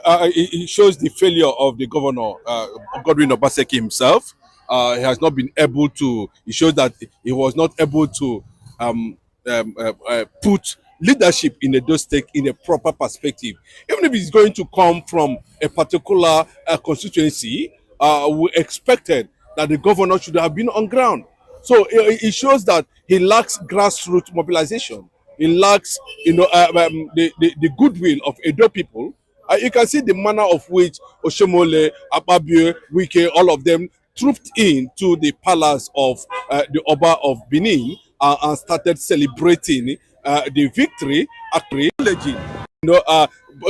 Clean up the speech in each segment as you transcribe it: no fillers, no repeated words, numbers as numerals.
it shows the failure of the governor, Godwin Obaseki himself. He has not been able to. It shows that he was not able to um, put leadership in Edo State in a proper perspective. Even if it's going to come from a particular constituency, we expected that the governor should have been on ground. So it shows that he lacks grassroots mobilization. He lacks, the goodwill of Edo people. You can see the manner of which Oshomole, Akpabio, Wike, all of them trooped in to the palace of the Oba of Benin and started celebrating the victory. Actually,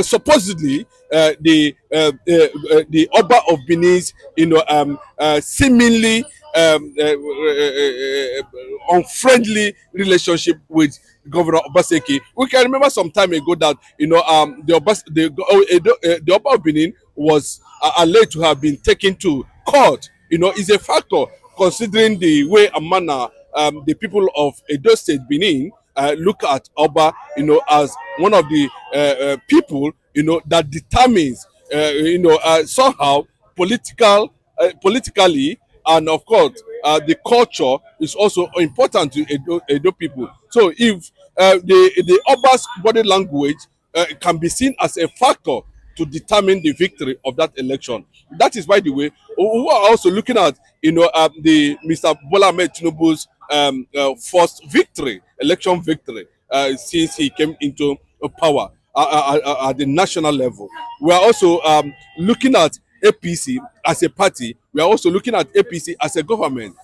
supposedly the Oba of Benin's, seemingly unfriendly relationship with Governor Obaseki. We can remember some time ago that the Oba of Benin was alleged to have been taken to court. Is a factor considering the way and manner the people of Edo State, Benin, look at Oba, as one of the people, that determines, somehow politically, and of course, the culture is also important to Edo people. So if the Oba's body language can be seen as a factor to determine the victory of that election. That is, by the way, we are also looking at, the Mr. Bola Ahmed Tinubu's first victory, election victory, since he came into power at the national level. We are also looking at APC as a party. We are also looking at APC as a government.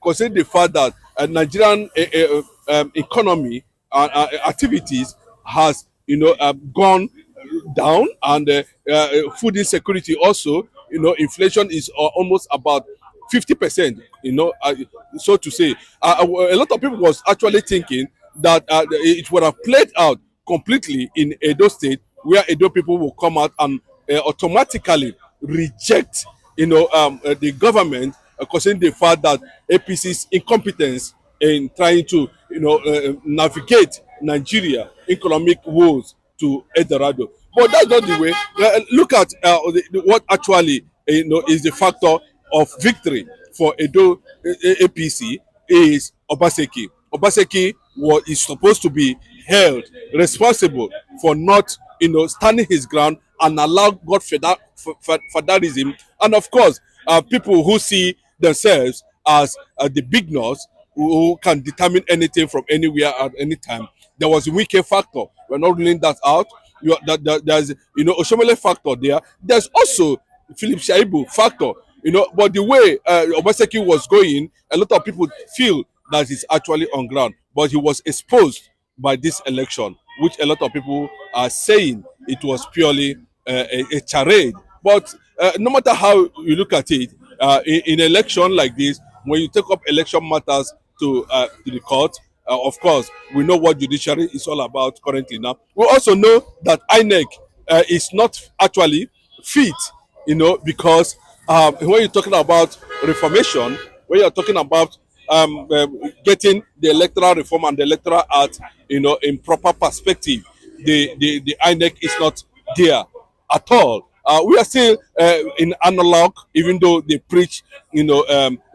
Considering the fact that Nigerian economy and activities has gone down, and food insecurity also. Inflation is almost about 50%. So to say, a lot of people was actually thinking that it would have played out completely in Edo State, where Edo people will come out and automatically reject, the government, considering the fact that APC's incompetence in trying to, navigate Nigeria economic woes to Eldorado. But that's not the way. Look at what actually, is the factor of victory for Edo APC is Obaseki. Obaseki is supposed to be held responsible for not, standing his ground and allow Godfatherism, and of course, people who see themselves as the big north, who can determine anything from anywhere at any time. There was a wicked factor. We're not ruling that out. There's Oshomole factor there. There's also Philip Shaibu factor. But the way Obaseki was going, a lot of people feel that he's actually on ground. But he was exposed by this election, which a lot of people are saying it was purely a charade. But no matter how you look at it, in an election like this, when you take up election matters to the court, of course, we know what judiciary is all about currently now. We also know that INEC is not actually fit, because when you're talking about reformation, when you're talking about getting the electoral reform and the electoral act, in proper perspective, the INEC is not there at all. We are still in analog, even though they preach,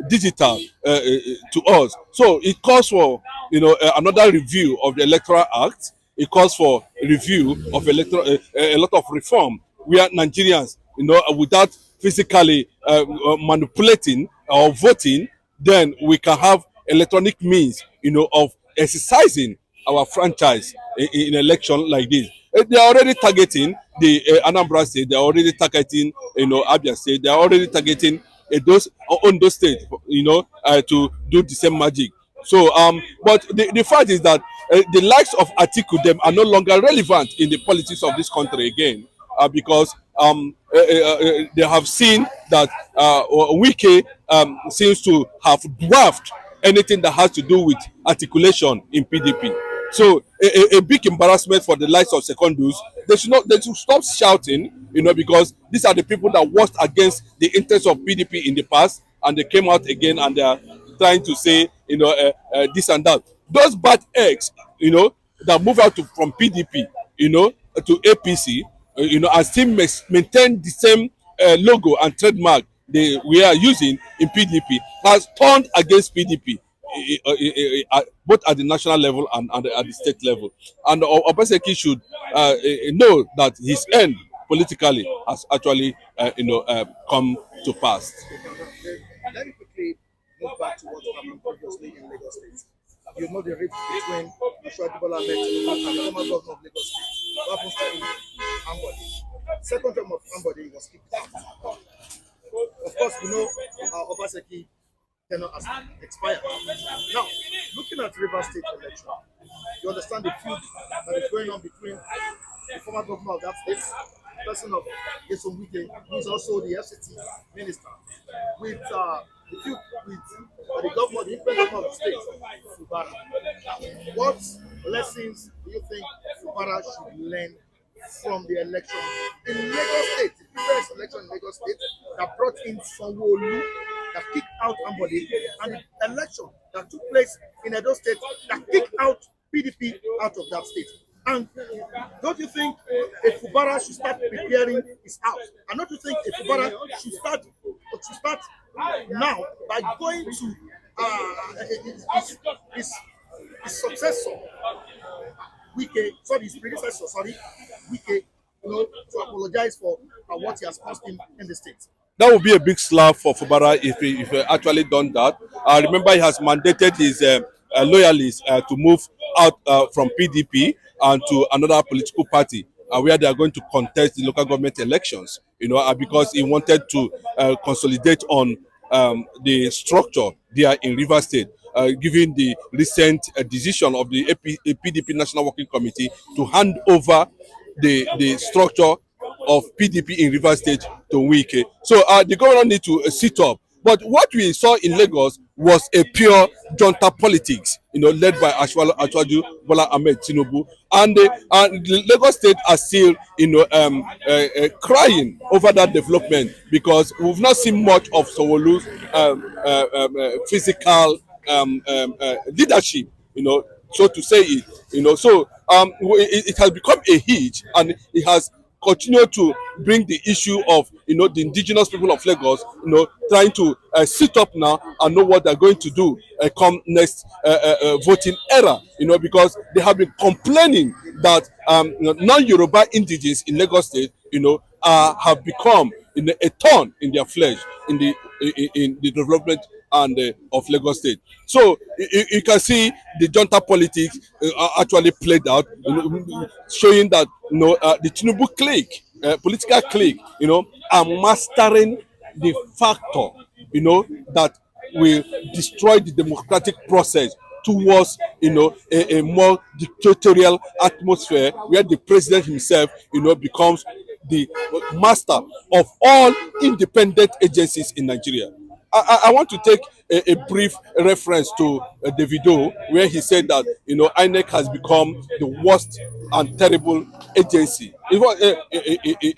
digital to us. So it calls for, another review of the Electoral Act. It calls for a review of a lot of reform, where Nigerians, without physically manipulating or voting, then we can have electronic means, of exercising our franchise in election like this. They are already targeting the Anambra state. They are already targeting, Abia state. They are already targeting those Ondo state, to do the same magic. So, but the fact is that the likes of Atiku them are no longer relevant in the politics of this country again, because they have seen that Wike seems to have dwarfed anything that has to do with articulation in PDP. So a big embarrassment for the likes of Secondus. They should stop shouting, because these are the people that worked against the interests of PDP in the past, and they came out again and they are trying to say, this and that. Those bad eggs, that move out from PDP, to APC, and still maintain the same logo and trademark we are using in PDP, has turned against PDP. Both at the national level and at the state level, and Obaseki should know that his end politically has actually come to pass. Let me quickly move back to what happened previously in Lagos State. You know the rift between Ashwadi Ahmed Tinubu and the former governor of Lagos State. What happens to Ambody? Second term of Ambody was kicked out. Of course, we know Obaseki cannot expire. Now, looking at River State election, you understand the feud that is going on between the former governor of that state, person of Osun, who is also the FCT minister, with the feud with the governor, the independent governor of the state, Fubara. What lessons do you think Fubara should learn from the election in Lagos State, the previous election in Lagos State that brought in Sanwo-Olu, that kicked out somebody, and the election that took place in Edo State that kicked out PDP out of that state? And don't you think a Fubara should start preparing his house? And don't you think a Fubara should start now by going to his successor, his predecessor, Wike, to apologize for what he has cost him in the state? That would be a big slap for Fubara if he actually done that. Remember, he has mandated his loyalists to move out from PDP and to another political party where they are going to contest the local government elections, because he wanted to consolidate on the structure there in River State, given the recent decision of the PDP National Working Committee to hand over the structure of PDP in River State to Wike. So the governor need to sit up. But what we saw in Lagos was a pure junta politics, led by Ashwaju Bola Ahmed Tinubu, and Lagos State are still, crying over that development because we've not seen much of Sanwo-Olu's physical leadership, so to say it, So it has become a hitch, and it has continue to bring the issue of the indigenous people of Lagos trying to sit up now and know what they're going to do come next voting era, because they have been complaining that non-Yoruba indigenes in Lagos State have become a thorn in their flesh in the development and of Lagos State. So you can see the junta politics actually played out, showing that the Tinubu clique, political clique, are mastering the factor, that will destroy the democratic process towards a more dictatorial atmosphere where the president himself becomes the master of all independent agencies in Nigeria. I want to take a brief reference to Davido, where he said that INEC has become the worst and terrible agency in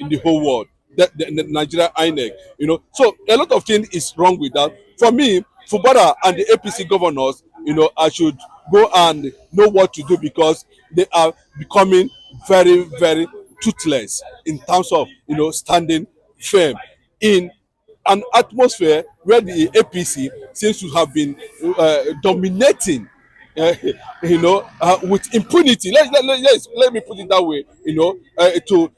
the whole world. The Nigerian INEC, so a lot of things is wrong with that. For me, Fubara and the APC governors, I should go and know what to do, because they are becoming very, very toothless in terms of standing firm in an atmosphere where the APC seems to have been dominating, with impunity. Let me put it that way, to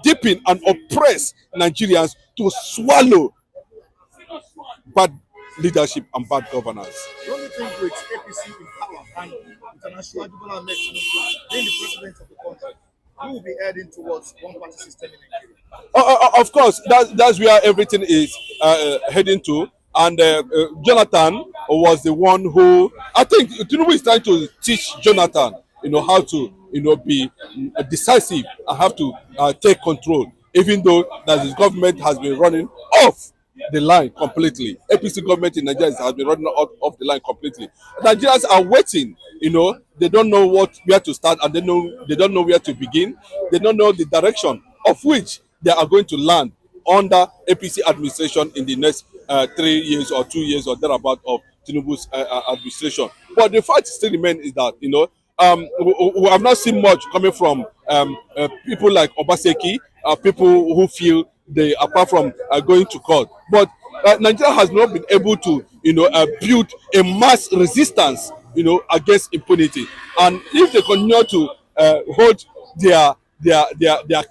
deepen and oppress Nigerians, to swallow bad leadership and bad governance. The only thing with APC in power and international Bola Ahmed Tinubu being the president of the country, we will be heading towards one party system in Nigeria. Of course, that's where everything is heading to. And Jonathan was the one who, I think Tinubu is trying to teach Jonathan, how to, be decisive and have to take control, even though that his government has been running off the line completely. APC government in Nigeria has been running off the line completely. Nigerians are waiting. They don't know where to start, and they don't know where to begin. They don't know the direction of which they are going to land under APC administration in the next 3 years or 2 years or thereabout of Tinubu's administration. But the fact still remains is that we have not seen much coming from people like Obaseki, people who feel they, apart from going to court. But Nigeria has not been able to, build a mass resistance, against impunity. And if they continue to hold their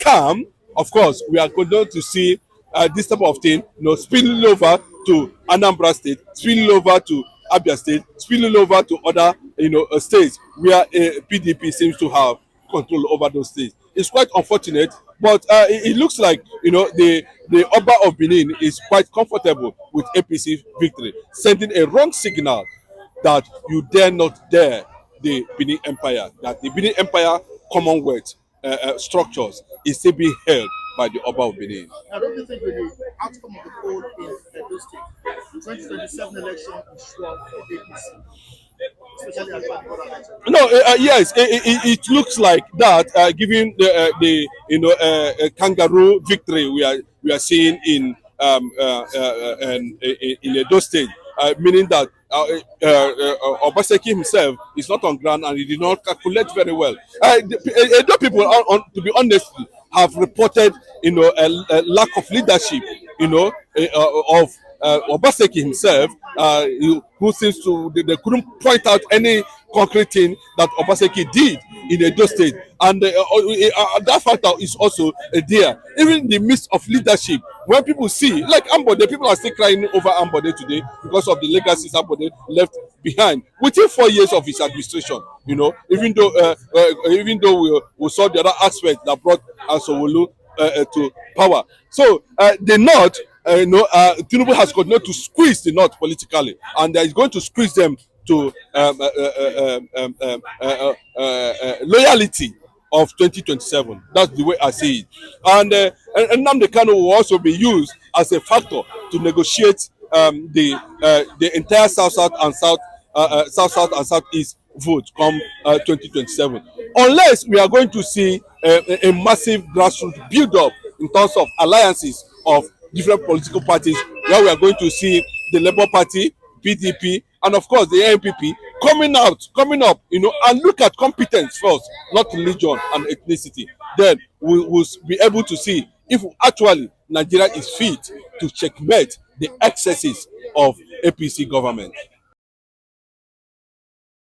calm, of course, we are going to see this type of thing, spilling over to Anambra State, spilling over to Abia State, spilling over to other, states where PDP seems to have control over those states. It's quite unfortunate, but it looks like, the Oba of Benin is quite comfortable with APC victory, sending a wrong signal that you dare not dare the Benin Empire, that the Benin Empire Commonwealth structures is still being held by the Oba of Benin. I don't think with the outcome of the poll in Edo State, the 2027 election is sure for APC, especially at the No, yes, it looks like that. Given the kangaroo victory we are seeing in in Edo State, meaning that Obaseki himself is not on ground and he did not calculate very well. Edo people, to be honest, have reported, a lack of leadership, of Obaseki himself, who seems to, they couldn't point out any concrete thing that Obaseki did in Edo State, and that factor is also there. Even in the midst of leadership, when people see, like Ambode, people are still crying over Ambode today because of the legacies Ambode left behind within 4 years of his administration. Even though we saw the other aspect that brought Ansowolu to power. So the North, Tinubu has continued to squeeze the North politically, and is going to squeeze them to loyalty of 2027. That's the way I see it. And Nnamdi Kanu will also be used as a factor to negotiate the entire South and Southeast vote come 2027. Unless we are going to see a massive grassroots build up in terms of alliances of different political parties, where we are going to see the Labour Party, PDP, and of course the NPP coming up, and look at competence first, not religion and ethnicity. Then we will be able to see if actually Nigeria is fit to checkmate the excesses of APC government.